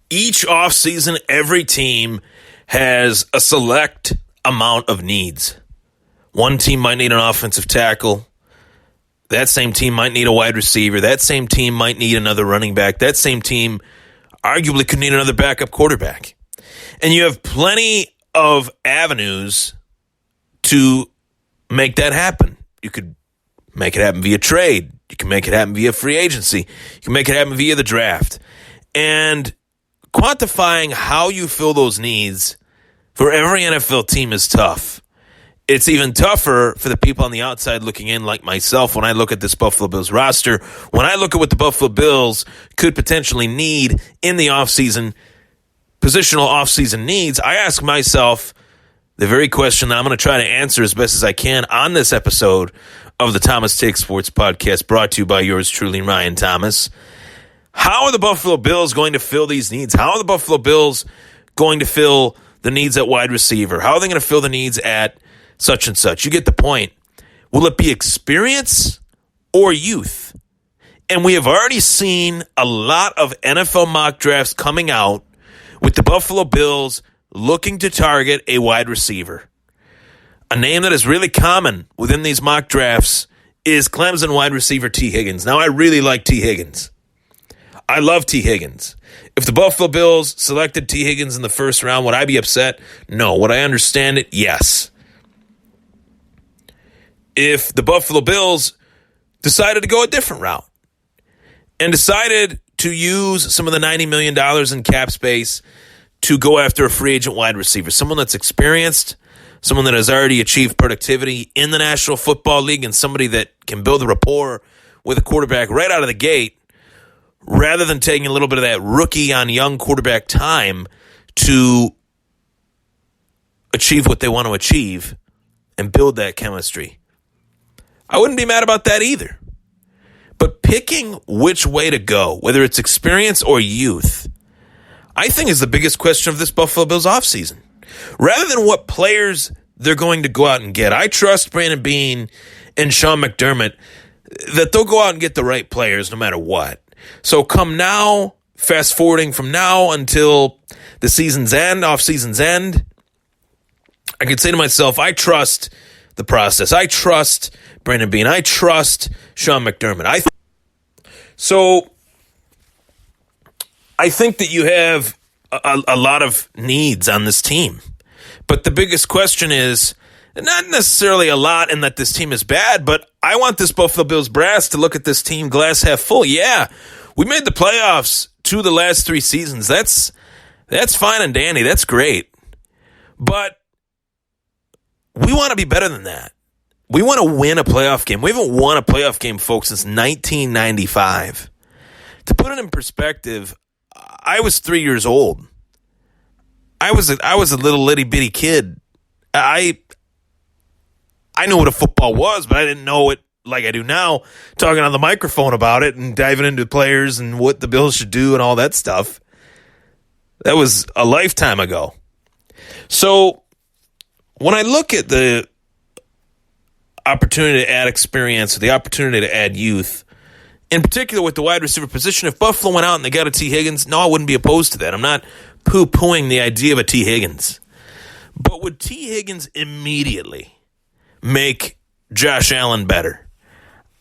Each offseason, every team has a select amount of needs. One team might need an offensive tackle. That same team might need a wide receiver. That same team might need another running back. That same team arguably could need another backup quarterback. And you have plenty of avenues to make that happen. You could make it happen via trade. You can make it happen via free agency. You can make it happen via the draft. And quantifying how you fill those needs for every NFL team is tough. It's even tougher for the people on the outside looking in like myself when I look at this Buffalo Bills roster. When I look at what the Buffalo Bills could potentially need in the offseason, positional offseason needs, I ask myself the very question that I'm going to try to answer as best as I can on this episode of the Thomas Take Sports Podcast, brought to you by yours truly, Ryan Thomas. How are the Buffalo Bills going to fill these needs? How are the Buffalo Bills going to fill the needs at wide receiver? How are they going to fill the needs at such and such? You get the point. Will it be experience or youth? And we have already seen a lot of NFL mock drafts coming out with the Buffalo Bills looking to target a wide receiver. A name that is really common within these mock drafts is Clemson wide receiver T. Higgins. Now, I really like T. Higgins. I love T. Higgins. If the Buffalo Bills selected T. Higgins in the first round, would I be upset? No. Would I understand it? Yes. If the Buffalo Bills decided to go a different route and decided to use some of the $90 million in cap space to go after a free agent wide receiver, someone that's experienced, someone that has already achieved productivity in the National Football League, and somebody that can build a rapport with a quarterback right out of the gate, rather than taking a little bit of that rookie on young quarterback time to achieve what they want to achieve and build that chemistry, I wouldn't be mad about that either. But picking which way to go, whether it's experience or youth, I think is the biggest question of this Buffalo Bills offseason. Rather than what players they're going to go out and get, I trust Brandon Beane and Sean McDermott that they'll go out and get the right players no matter what. So come now, fast forwarding from now until the season's end, off season's end, I could say to myself, I trust the process. I trust Brandon Beane. I trust Sean McDermott. So I think that you have a lot of needs on this team. But the biggest question is not necessarily a lot in that this team is bad, but I want this Buffalo Bills brass to look at this team glass half full. Yeah, we made the playoffs 2 of the last 3 seasons. That's fine and dandy. That's great. But we want to be better than that. We want to win a playoff game. We haven't won a playoff game, folks, since 1995. To put it in perspective, I was 3 years old. I was a little itty bitty kid. I knew what a football was, but I didn't know it like I do now, talking on the microphone about it and diving into players and what the Bills should do and all that stuff. That was a lifetime ago. So when I look at the opportunity to add experience, the opportunity to add youth, in particular with the wide receiver position, if Buffalo went out and they got a T. Higgins, no, I wouldn't be opposed to that. I'm not poo-pooing the idea of a T. Higgins. But would T. Higgins immediately make Josh Allen better?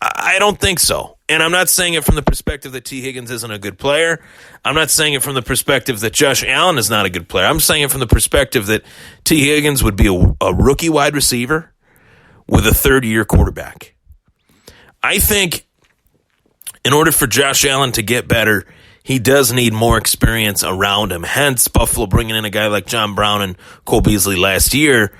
I don't think so. And I'm not saying it from the perspective that T. Higgins isn't a good player. I'm not saying it from the perspective that Josh Allen is not a good player. I'm saying it from the perspective that T. Higgins would be a rookie wide receiver with a third-year quarterback. I think in order for Josh Allen to get better, he does need more experience around him. Hence, Buffalo bringing in a guy like John Brown and Cole Beasley last year.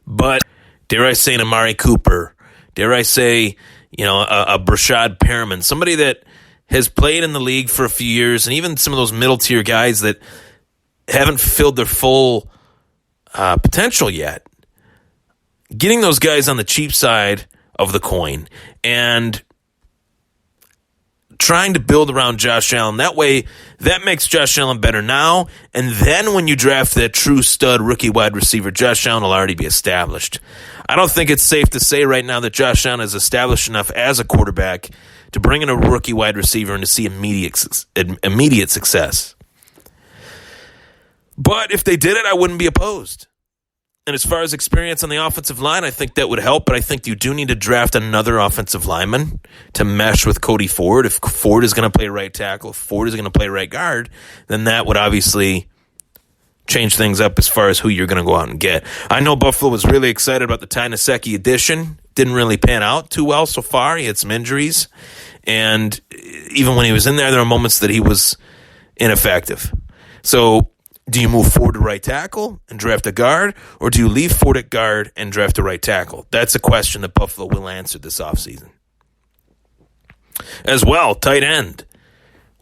But dare I say an Amari Cooper, dare I say, a Brashad Perriman, somebody that has played in the league for a few years, and even some of those middle-tier guys that haven't filled their full potential yet. Getting those guys on the cheap side of the coin and trying to build around Josh Allen. That way, that makes Josh Allen better now. And then when you draft that true stud rookie wide receiver, Josh Allen will already be established. I don't think it's safe to say right now that Josh Allen is established enough as a quarterback to bring in a rookie wide receiver and to see immediate success. But if they did it, I wouldn't be opposed. And as far as experience on the offensive line, I think that would help, but I think you do need to draft another offensive lineman to mesh with Cody Ford. If Ford is going to play right tackle, if Ford is going to play right guard, then that would obviously change things up as far as who you're going to go out and get. I know Buffalo was really excited about the Ty Nsekhe addition. Didn't really pan out too well so far. He had some injuries. And even when he was in there were moments that he was ineffective. So do you move Ford to right tackle and draft a guard, or do you leave Ford at guard and draft a right tackle? That's a question that Buffalo will answer this offseason. As well, tight end.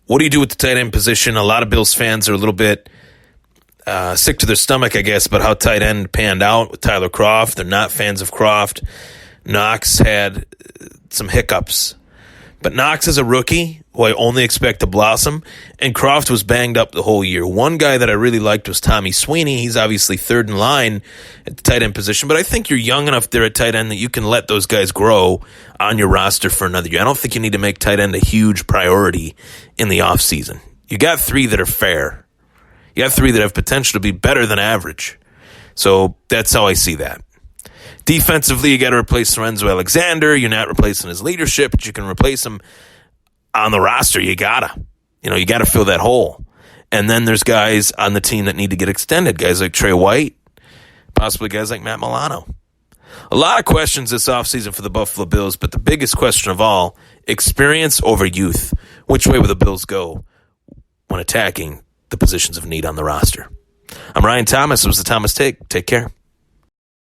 What do you do with the tight end position? A lot of Bills fans are a little bit sick to their stomach, I guess, about how tight end panned out with Tyler Kroft. They're not fans of Kroft. Knox had some hiccups. But Knox is a rookie who I only expect to blossom, and Kroft was banged up the whole year. One guy that I really liked was Tommy Sweeney. He's obviously third in line at the tight end position, but I think you're young enough there at tight end that you can let those guys grow on your roster for another year. I don't think you need to make tight end a huge priority in the offseason. You got three that are fair. You have three that have potential to be better than average. So that's how I see that. Defensively, you got to replace Lorenzo Alexander. You're not replacing his leadership, but you can replace him on the roster. You gotta fill that hole. And then there's guys on the team that need to get extended. Guys like Trey White, possibly guys like Matt Milano. A lot of questions this offseason for the Buffalo Bills, but the biggest question of all, experience over youth. Which way will the Bills go when attacking the positions of need on the roster? I'm Ryan Thomas. It was the Thomas Take. Take care.